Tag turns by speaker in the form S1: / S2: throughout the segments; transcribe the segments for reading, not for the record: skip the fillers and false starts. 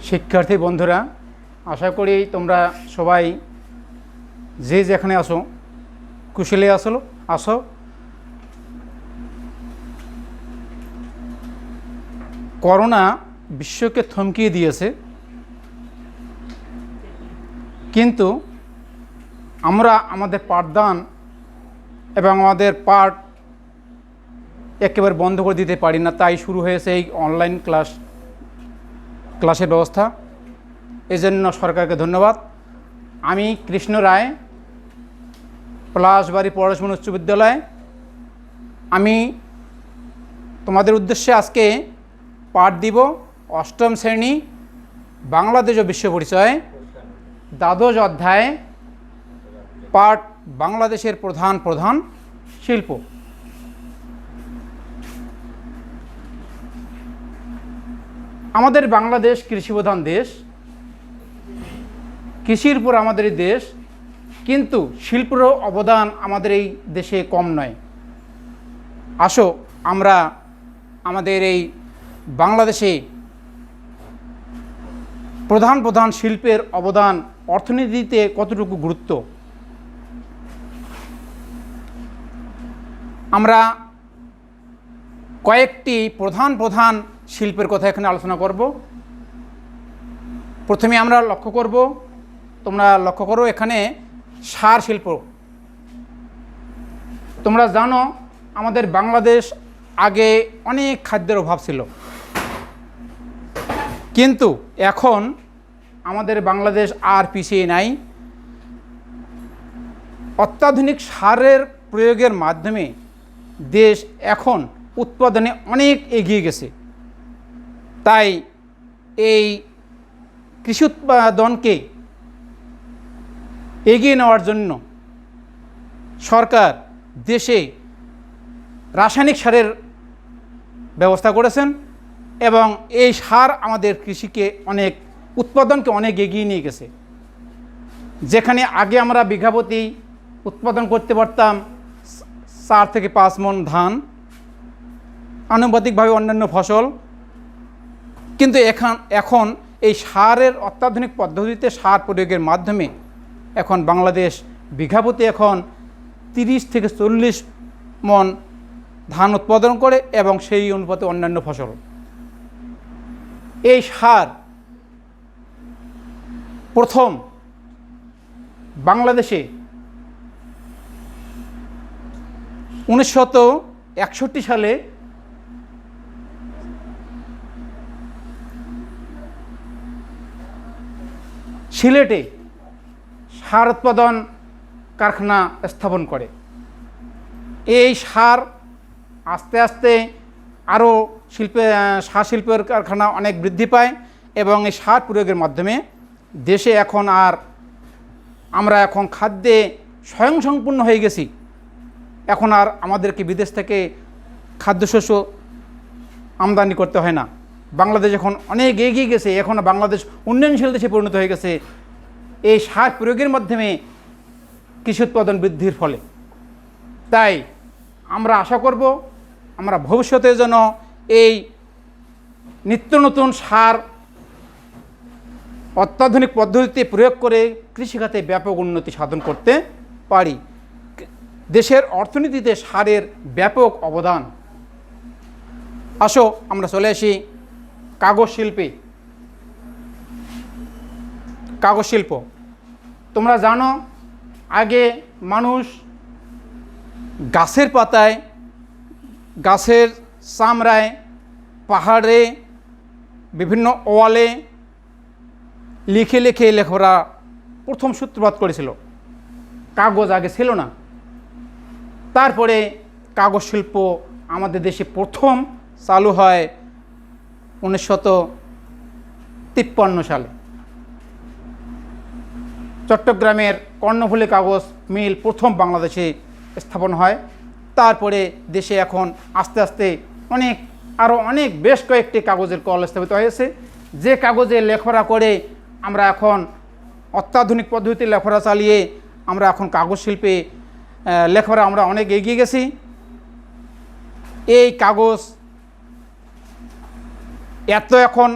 S1: শিক্ষার্থী বন্ধুরা, আশা করি তোমরা সবাই যে যেখানে আসো কুশলে আসো। করোনা বিশ্বকে থমকিয়ে দিয়েছে, কিন্তু আমরা আমাদের পাঠদান এবং আমাদের পাঠ একেবারে বন্ধ করে দিতে পারি না। তাই শুরু হয়েছে এই অনলাইন ক্লাসের ব্যবস্থা। এজন্য সরকারকে ধন্যবাদ। আমি কৃষ্ণ রায়, পলাশবাড়ি পরশমণি উচ্চ বিদ্যালয়। আমি তোমাদের উদ্দেশ্যে আজকে পাঠ দিব অষ্টম শ্রেণী বাংলাদেশ ও বিশ্ব পরিচয়, দ্বাদশ অধ্যায়, পাঠ বাংলাদেশের প্রধান প্রধান শিল্প। আমাদের বাংলাদেশ কৃষিপ্রধান দেশ, কৃষির উপর আমাদের এই দেশ, কিন্তু শিল্পের অবদান আমাদের এই দেশে কম নয়। আসো আমরা আমাদের এই বাংলাদেশে প্রধান প্রধান শিল্পের অবদান, অর্থনীতিতে কতটুকু গুরুত্ব, আমরা কয়েকটি প্রধান প্রধান শিল্পের কথা এখানে আলোচনা করব। প্রথমে আমরা তোমরা লক্ষ্য করো, এখানে সার শিল্প। তোমরা জানো আমাদের বাংলাদেশ আগে অনেক খাদ্যের অভাব ছিল, কিন্তু এখন আমাদের বাংলাদেশ আর পিছিয়ে নাই। অত্যাধুনিক সারের প্রয়োগের মাধ্যমে দেশ এখন উৎপাদনে অনেক এগিয়ে গেছে। তাই এই কৃষি উৎপাদনকে এগিয়ে নেওয়ার জন্য সরকার দেশে রাসায়নিক সারের ব্যবস্থা করেছেন, এবং এই সার আমাদের কৃষিকে উৎপাদনকে অনেক এগিয়ে নিয়ে গেছে। যেখানে আগে আমরা বিঘাপতি উৎপাদন করতে পারতাম 4 থেকে 5 মণ ধান, আনুপাতিকভাবে অন্যান্য ফসল, কিন্তু এখন এই সারের অত্যাধুনিক পদ্ধতিতে সার প্রয়োগের মাধ্যমে এখন বাংলাদেশ বিঘাপতি এখন 30 থেকে 40 মণ ধান উৎপাদন করে, এবং সেই অনুপাতে অন্যান্য ফসল। এই সার প্রথম বাংলাদেশে 1961 সালে সিলেটে সার উৎপাদন কারখানা স্থাপন করে। এই সার আস্তে আস্তে আরও সার শিল্পের কারখানা অনেক বৃদ্ধি পায়, এবং এই সার প্রয়োগের মাধ্যমে দেশে আমরা এখন খাদ্যে স্বয়ংসম্পূর্ণ হয়ে গেছি। এখন আর আমাদেরকে বিদেশ থেকে খাদ্যশস্য আমদানি করতে হয় না। বাংলাদেশ এখন অনেক এগিয়ে গেছে, এখন বাংলাদেশ উন্নয়নশীল দেশে পরিণত হয়ে গেছে এই সার প্রয়োগের মাধ্যমে কৃষি উৎপাদন বৃদ্ধির ফলে। তাই আমরা আশা করব আমরা ভবিষ্যতে যেন এই নিত্য নতুন সার অত্যাধুনিক পদ্ধতিতে প্রয়োগ করে কৃষিখাতে ব্যাপক উন্নতি সাধন করতে পারি। দেশের অর্থনীতিতে সারের ব্যাপক অবদান। আসো আমরা চলে আসি কাগজ শিল্পে। কাগজ শিল্প তোমরা জানো, আগে মানুষ গাছের পাতায়, গাছের চামড়ায়, পাহাড়ে, বিভিন্ন ওয়ালে লিখে লিখে লেখরা প্রথম সূত্রপাত করেছিল। কাগজ আগে ছিল না। তারপরে কাগজ শিল্প আমাদের দেশে প্রথম চালু হয় 1953 সালে। চট্টগ্রামের কর্ণফুলী কাগজ মিল প্রথম বাংলাদেশে স্থাপন হয়। তারপরে দেশে এখন আস্তে আস্তে আরও অনেক বেশ কয়েকটি কাগজের কল স্থাপিত হয়েছে, যে কাগজে লেখরা করে আমরা এখন অত্যাধুনিক পদ্ধতিতে লেখরা চালিয়ে আমরা এখন কাগজ শিল্পে লেখরা আমরা অনেক এগিয়ে গেছি। এই কাগজ এখন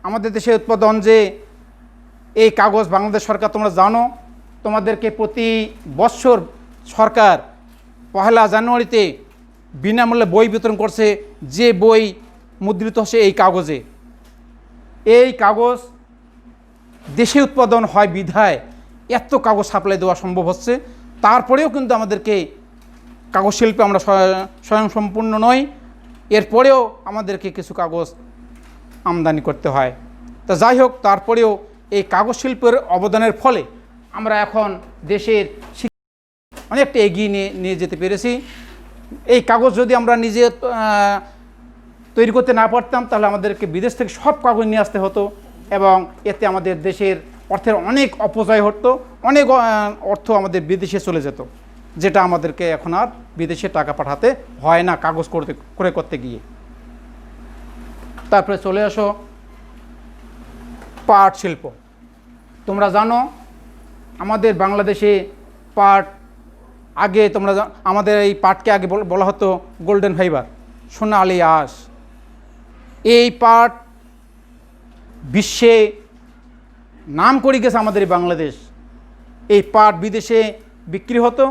S1: আমাদের দেশে উৎপাদন যে এই কাগজ বাংলাদেশ সরকার, তোমরা জানো, তোমাদেরকে প্রতি বৎসর সরকার 1 জানুয়ারিতে বিনামূল্যে বই বিতরণ করছে, যে বই মুদ্রিত হচ্ছে এই কাগজে। এই কাগজ দেশে উৎপাদন হয় বিধায় এত কাগজ সাপ্লাই দেওয়া সম্ভব হচ্ছে। তারপরেও কিন্তু আমাদেরকে কাগজ শিল্পে আমরা স্বয়ংসম্পূর্ণ নই, এরপরেও আমাদেরকে কিছু কাগজ আমদানি করতে হয়। তা যাই হোক, তারপরেও এই কাগজ শিল্পের অবদানের ফলে আমরা এখন দেশের অনেকটা এগিয়ে নিয়ে যেতে পেরেছি। এই কাগজ যদি আমরা নিজে তৈরি করতে না পারতাম, তাহলে আমাদেরকে বিদেশ থেকে সব কাগজ নিয়ে আসতে হতো এবং এতে আমাদের দেশের অর্থের অনেক অপচয় হতো, অনেক অর্থ আমাদের বিদেশে চলে যেত, যেটা আমাদেরকে এখন আর বিদেশে টাকা পাঠাতে হয় না কাগজ ক্রয় করতে গিয়ে। তারপরে চলে আসো পাট শিল্প। তোমরা জানো আমাদের বাংলাদেশে পাট আগে, তোমরা আমাদের এই পাটকে আগে বলা হতো গোল্ডেন ফাইবার, সোনালি আঁশ। এই পাট বিশ্বে নাম করে গেছে আমাদের এই বাংলাদেশ। এই পাট বিদেশে বিক্রি হতো,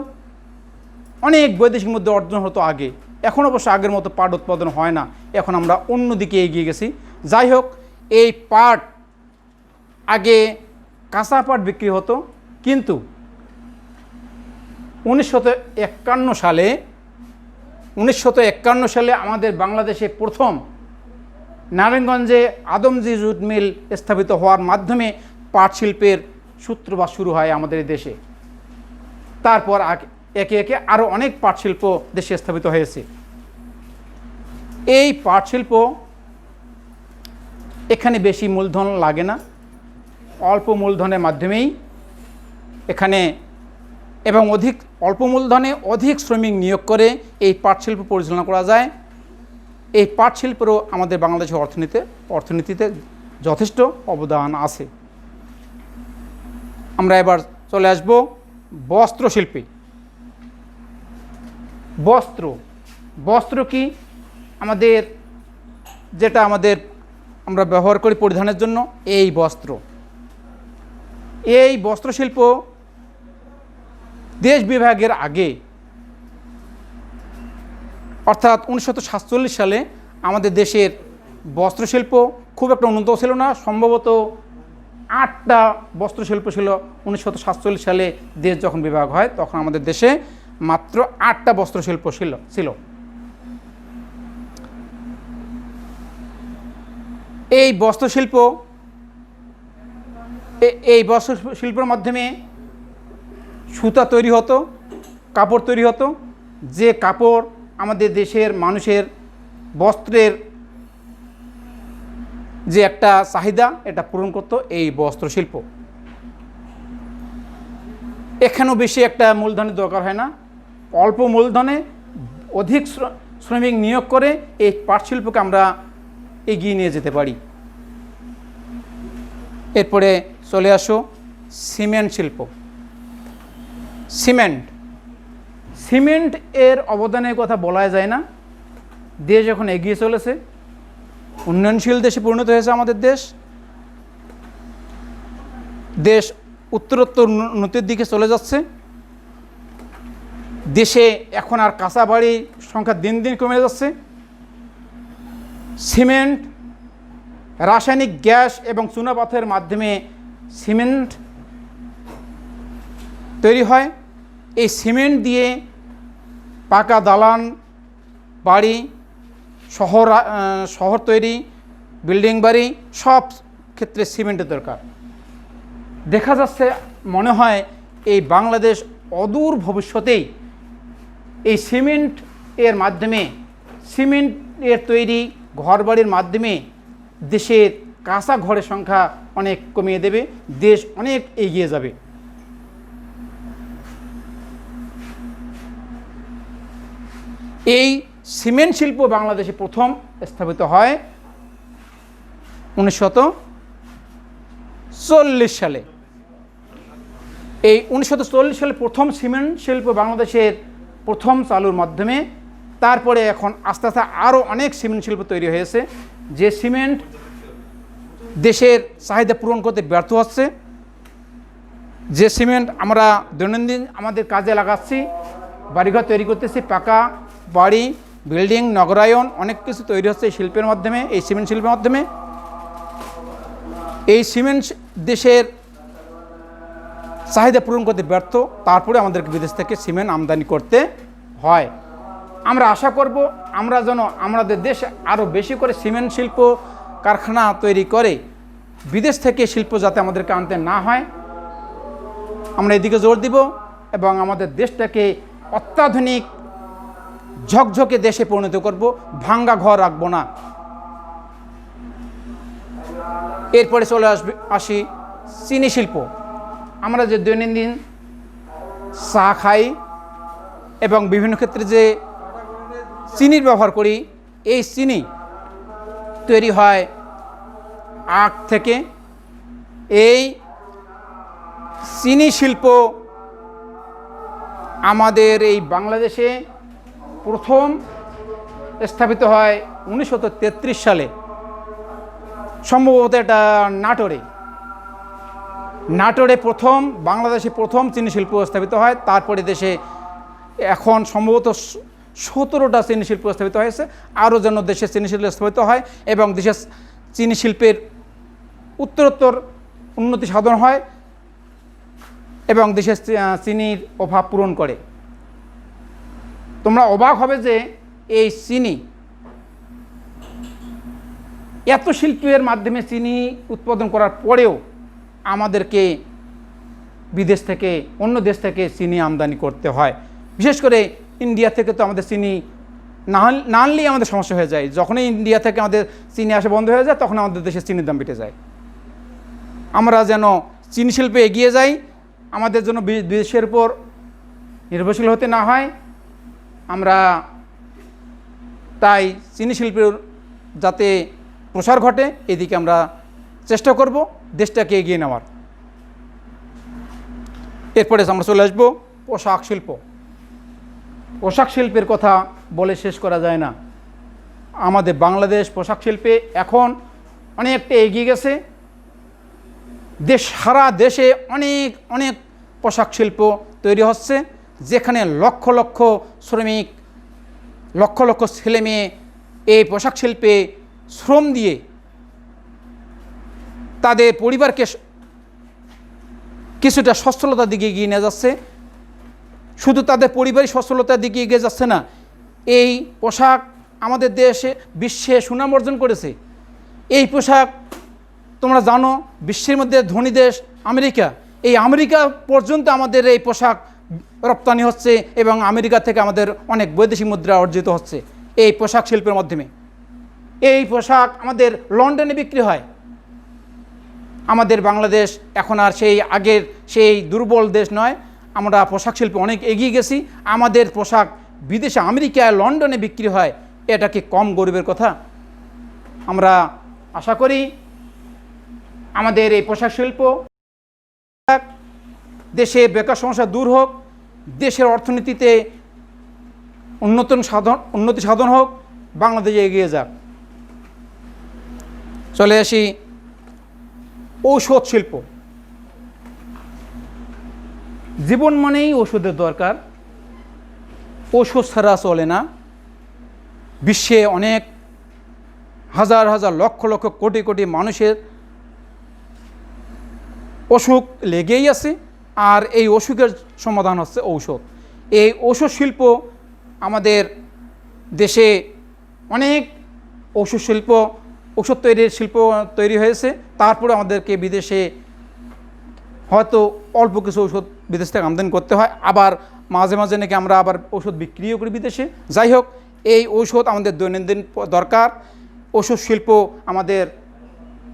S1: অনেক বৈদেশিক মুদ্রা অর্জন হতো আগে। এখন অবশ্য আগের মতো পাট উৎপাদন হয় না, এখন আমরা অন্যদিকে এগিয়ে গেছি। যাই হোক, এই পাট আগে কাঁচা পাট বিক্রি হতো, কিন্তু 1951 সালে আমাদের বাংলাদেশে প্রথম নারায়ণগঞ্জে আদমজি জুট মিল স্থাপিত হওয়ার মাধ্যমে পাট শিল্পের সূত্রপাত শুরু হয় আমাদের দেশে। তারপর একে একে আরও অনেক পাট শিল্প দেশে স্থাপিত হয়েছে। এই পাট শিল্প এখানে বেশি মূলধন লাগে না, অল্প মূলধনের মাধ্যমেই এখানে এবং অল্প মূলধনে অধিক শ্রমিক নিয়োগ করে এই পাট শিল্প পরিচালনা করা যায়। এই পাট শিল্পেরও আমাদের বাংলাদেশের অর্থনীতিতে যথেষ্ট অবদান আছে। আমরা এবার চলে আসব বস্ত্র শিল্পে। বস্ত্র কি? আমাদের যেটা আমরা ব্যবহার করি পরিধানের জন্য, এই বস্ত্র। এই বস্ত্র শিল্প দেশ বিভাগের আগে, অর্থাৎ 1947 সালে আমাদের দেশের বস্ত্রশিল্প খুব একটা উন্নত ছিল না। সম্ভবত 8টা বস্ত্রশিল্প ছিল 1947 সালে দেশ যখন বিভাগ হয়, তখন আমাদের দেশে মাত্র 8টা বস্ত্রশিল্প ছিল। এই বস্ত্রশিল্পের মাধ্যমে সুতা তৈরি হতো, কাপড় তৈরি হতো, যে কাপড় আমাদের দেশের মানুষের বস্ত্রের যে একটা চাহিদা, এটা পূরণ করতো এই বস্ত্রশিল্প। এখানেও বেশি একটা মূলধনের দরকার হয় না, অল্প মূলধনে অধিক শ্রমিক নিয়োগ করে এই পাট শিল্পকে আমরা এগিয়ে নিয়ে যেতে পারি। এরপরে চলে আসো সিমেন্ট শিল্প। সিমেন্ট এর অবদানের কথা বলা যায় না। দেশ এখন এগিয়ে চলেছে, উন্নয়নশীল দেশে পরিণত হয়েছে আমাদের দেশ উত্তরোত্তর উন্নতির দিকে চলে যাচ্ছে। দেশে এখন আর কাঁচা বাড়ির সংখ্যা দিন দিন কমে যাচ্ছে। সিমেন্ট, রাসায়নিক গ্যাস এবং চুনাপাথরের মাধ্যমে সিমেন্ট তৈরি হয়। এই সিমেন্ট দিয়ে পাকা দালান, বাড়ি, শহর তৈরি, বিল্ডিং বাড়ি, সব ক্ষেত্রে সিমেন্টের দরকার। দেখা যাচ্ছে, মনে হয় এই বাংলাদেশ অদূর ভবিষ্যতেই এই সিমেন্ট এর তৈরি ঘরবাড়ির মাধ্যমে দেশের কাঁচা ঘরের সংখ্যা অনেক কমিয়ে দেবে, দেশ অনেক এগিয়ে যাবে। এই সিমেন্ট শিল্প বাংলাদেশে প্রথম স্থাপিত হয় 1940 সালে। এই 1940 সালে প্রথম সিমেন্ট শিল্প বাংলাদেশের প্রথম চালুর মাধ্যমে তারপরে এখন আস্তে আস্তে আরও অনেক সিমেন্ট শিল্প তৈরি হয়েছে। যে সিমেন্ট দেশের চাহিদা পূরণ করতে ব্যর্থ হচ্ছে। যে সিমেন্ট আমরা দৈনন্দিন আমাদের কাজে লাগাচ্ছি, বাড়িঘর তৈরি করতেছি, পাকা বাড়ি, বিল্ডিং, নগরায়ন অনেক কিছু তৈরি হচ্ছে এই শিল্পের মাধ্যমে, এই সিমেন্ট শিল্পের মাধ্যমে। এই সিমেন্ট দেশের চাহিদা পূরণ করতে ব্যর্থ, তারপরে আমাদেরকে বিদেশ থেকে সিমেন্ট আমদানি করতে হয়। আমরা আশা করব আমরা যেন আমাদের দেশে আরও বেশি করে সিমেন্ট শিল্প কারখানা তৈরি করে বিদেশ থেকে শিল্প যাতে আমাদেরকে আনতে না হয়, আমরা এদিকে জোর দিব এবং আমাদের দেশটাকে অত্যাধুনিক ঝকঝকে দেশে পরিণত করব, ভাঙ্গা ঘর রাখবো না। এরপরে চলে আসি চিনি শিল্প। আমরা যে দৈনন্দিন চা খাই এবং বিভিন্ন ক্ষেত্রে যে চিনির ব্যবহার করি, এই চিনি তৈরি হয় আখ থেকে। এই চিনি শিল্প আমাদের এই বাংলাদেশে প্রথম স্থাপিত হয় 1933 সালে, সম্ভবত এটা নাটোরে প্রথম, বাংলাদেশে প্রথম চিনি শিল্প স্থাপিত হয়। তারপরে দেশে এখন সম্ভবত 17টা চিনি শিল্প স্থাপিত হয়েছে, আরও যেন দেশে চিনি শিল্প স্থাপিত হয় এবং দেশের চিনি শিল্পের উত্তরোত্তর উন্নতি সাধন হয় এবং দেশের চিনির অভাব পূরণ করে। তোমরা অবাক হবে যে এই চিনি এত শিল্পের মাধ্যমে চিনি উৎপাদন করার পরেও আমাদেরকে বিদেশ থেকে, অন্য দেশ থেকে চিনি আমদানি করতে হয়। বিশেষ করে ইন্ডিয়া থেকে তো আমাদের চিনি না আনলেই আমাদের সমস্যা হয়ে যায়। যখনই ইন্ডিয়া থেকে আমাদের চিনি আসা বন্ধ হয়ে যায়, তখন আমাদের দেশের চিনির দাম বেড়ে যায়। আমরা যেন চিনি শিল্পে এগিয়ে যাই, আমাদের জন্য বিদেশের উপর নির্ভরশীল হতে না হয়, আমরা তাই চিনি শিল্পের যাতে প্রসার ঘটে এদিকে আমরা চেষ্টা করব দেশটাকে এগিয়ে নেওয়ার। এরপরে আমরা চলে আসবো পোশাক শিল্প। পোশাক শিল্পের কথা বলে শেষ করা যায় না। আমাদের বাংলাদেশ পোশাক শিল্পে এখন অনেকটা এগিয়ে গেছে। সারা দেশে অনেক অনেক পোশাক শিল্প তৈরি হচ্ছে, যেখানে লক্ষ লক্ষ শ্রমিক, লক্ষ লক্ষ ছেলে মেয়ে এই পোশাক শিল্পে শ্রম দিয়ে তাদের পরিবারকে কিছুটা সচ্ছলতার দিকে এগিয়ে নিয়ে যাচ্ছে। শুধু তাদের পরিবারই সচ্ছলতার দিকে এগিয়ে যাচ্ছে না, এই পোশাক আমাদের দেশে বিশ্বে সুনাম অর্জন করেছে। এই পোশাক তোমরা জানো, বিশ্বের মধ্যে ধনী দেশ আমেরিকা, এই আমেরিকা পর্যন্ত আমাদের এই পোশাক রপ্তানি হচ্ছে এবং আমেরিকা থেকে আমাদের অনেক বৈদেশিক মুদ্রা অর্জিত হচ্ছে এই পোশাক শিল্পের মাধ্যমে। এই পোশাক আমাদের লন্ডনে বিক্রি হয়। আমাদের বাংলাদেশ এখন আর সেই আগের সেই দুর্বল দেশ নয়, আমরা পোশাক শিল্পে অনেক এগিয়ে গেছি। আমাদের পোশাক বিদেশে আমেরিকায়, লন্ডনে বিক্রি হয়, এটা কি কম গর্বের কথা? আমরা আশা করি আমাদের এই পোশাক শিল্প দেশে বেকার সমস্যা দূর হোক, দেশের অর্থনীতিতে উন্নতি সাধন হোক, বাংলাদেশে এগিয়ে যাক। চলে আসি ঔষধ শিল্প। জীবন মানেই ওষুধের দরকার, ওষুধ ছাড়া চলে না। বিশ্বে অনেক হাজার হাজার লক্ষ লক্ষ কোটি কোটি মানুষের অসুখ লেগেই আছে, আর এই অসুখের সমাধান হচ্ছে ঔষধ। এই ঔষধ শিল্প আমাদের দেশে অনেক ঔষধ তৈরির শিল্প তৈরি হয়েছে। তারপরে আমাদেরকে বিদেশে হয়তো অল্প কিছু ঔষধ বিদেশ থেকে আমদানি করতে হয়, আবার মাঝে মাঝে নাকি আমরা আবার ঔষধ বিক্রিও করি বিদেশে। যাই হোক, এই ঔষধ আমাদের দৈনন্দিন দরকার। ঔষধ শিল্প আমাদের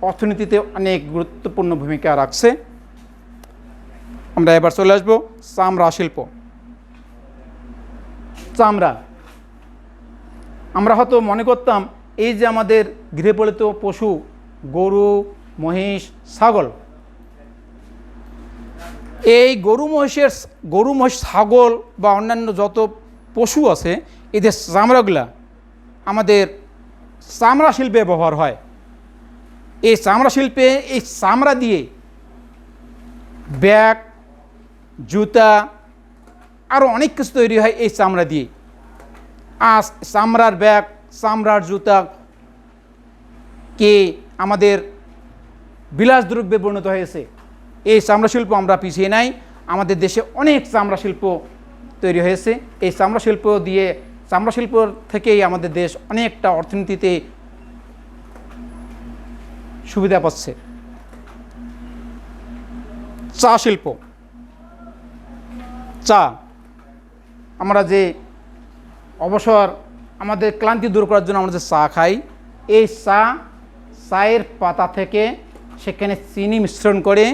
S1: অর্থনীতিতে অনেক গুরুত্বপূর্ণ ভূমিকা রাখছে। আমরা এবার চলে আসব চামড়া শিল্প। চামড়া, আমরা হয়তো মনে করতাম এই যে আমাদের গৃহপালিত পশু গরু, মহিষ, ছাগল, এই গরু মহিষ, ছাগল বা অন্যান্য যত পশু আছে, এদের চামড়াগুলা আমাদের চামড়া শিল্পে ব্যবহার হয়। এই চামড়া শিল্পে এই চামড়া দিয়ে ব্যাগ, জুতা, আরও অনেক কিছু তৈরি হয় এই চামড়া দিয়ে। আজ চামড়ার ব্যাগ, চামড়ার জুতা কে আমাদের বিলাসদ্রব্যে পরিণত হয়েছে। এই চামড়া শিল্প আমরা পিছিয়ে নাই, আমাদের দেশে অনেক চামড়া শিল্প তৈরি হয়েছে। এই চামড়া শিল্প দিয়ে, চামড়া শিল্প থেকেই আমাদের দেশ অনেকটা অর্থনীতিতে সুবিধা পাচ্ছে। চা শিল্প, চা, আমরা যে অবসর আমাদের ক্লান্তি দূর করার জন্য আমরা যে চা খাই, এই চায়ের পাতা থেকে সেখানে চিনি মিশ্রণ করে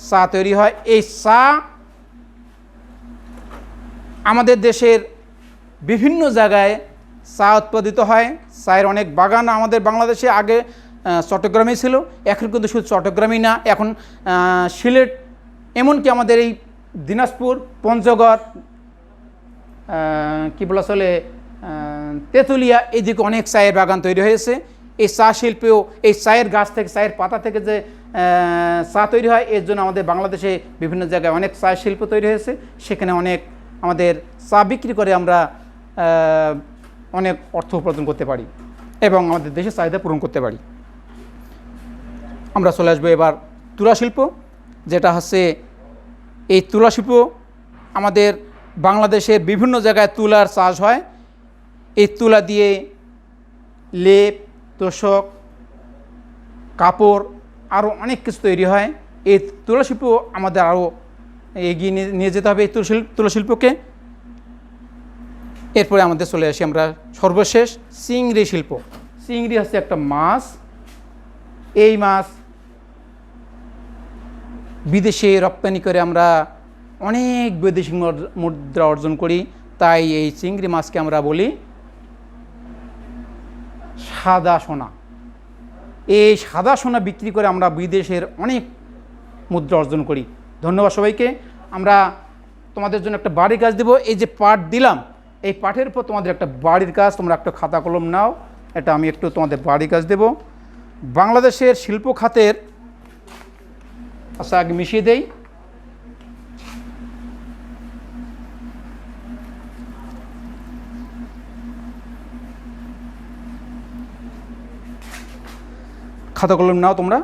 S1: চা তৈরি হয়। এই চা আমাদের দেশের বিভিন্ন জায়গায় চা উৎপাদিত হয়। চায়ের অনেক বাগান আমাদের বাংলাদেশে আগে চট্টগ্রামেই ছিল, এখন কিন্তু শুধু চট্টগ্রামই না, এখন সিলেট, এমনকি আমাদের এই দিনাজপুর, পঞ্চগড়, কী বলা চলে, তেঁতুলিয়া, এইদিকে অনেক চায়ের বাগান তৈরি হয়েছে। এই চা শিল্পেও এই চায়ের গাছ থেকে, চায়ের পাতা থেকে যে চা তৈরি হয়, এর জন্য আমাদের বাংলাদেশে বিভিন্ন জায়গায় অনেক চা শিল্প তৈরি হয়েছে। সেখানে অনেক আমাদের চা বিক্রি করে আমরা অনেক অর্থ উপার্জন করতে পারি এবং আমাদের দেশের চাহিদা পূরণ করতে পারি। আমরা চলে আসবো এবার তুলা শিল্প, যেটা হচ্ছে এই তুলা শিল্প আমাদের বাংলাদেশের বিভিন্ন জায়গায় তুলার চাষ হয়। এই তুলা দিয়ে লেপ, তোশক, কাপড়, আরও অনেক কিছু তৈরি হয়। এই তুলা শিল্প আমাদের আরও এগিয়ে নিয়ে যেতে হবে এই তুলা শিল্পকে। এরপরে আমাদের চলে আসি আমরা সর্বশেষ চিংড়ি শিল্প। চিংড়ি হচ্ছে একটা মাছ। এই মাছ বিদেশে রপ্তানি করে আমরা অনেক বৈদেশিক মুদ্রা অর্জন করি। তাই এই চিংড়ি মাছকে আমরা বলি সাদা সোনা। এই সাদা সোনা বিক্রি করে আমরা বিদেশের অনেক মুদ্রা অর্জন করি। ধন্যবাদ সবাইকে। আমরা তোমাদের জন্য একটা বাড়ির কাজ দেব। এই যে পাঠ দিলাম, এই পাঠের উপর তোমাদের একটা বাড়ির কাজ, তোমরা একটা খাতা কলম নাও। এটা আমি একটু তোমাদের বাড়ির কাজ দেব। বাংলাদেশের শিল্প খাতের, আচ্ছা আগে মিশিয়ে দেই, খাতা কলম নাও তোমরা।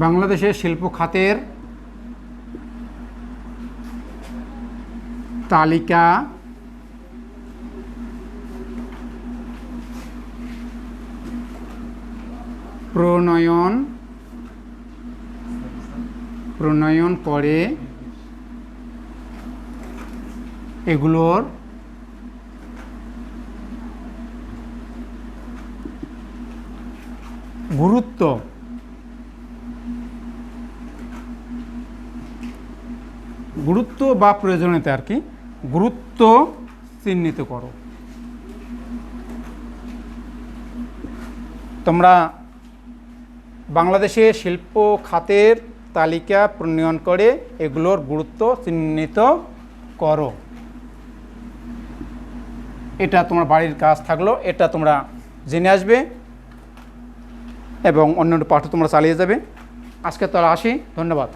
S1: বাংলাদেশের শিল্প খাতের তালিকা প্রণয়ন করে এগুলোর গুরুত্ব বা প্রয়োজনীয়তা আর কি, গুরুত্ব চিহ্নিত করো। তোমরা বাংলাদেশের শিল্প খাতের তালিকা প্রণয়ন করে এগুলোর গুরুত্ব চিহ্নিত করো। এটা তোমার বাড়ির কাজ থাকলো, এটা তোমরা জেনে আসবে এবং অন্যান্য পাঠও তোমরা চালিয়ে যাবে। আজকে তো আসি, ধন্যবাদ।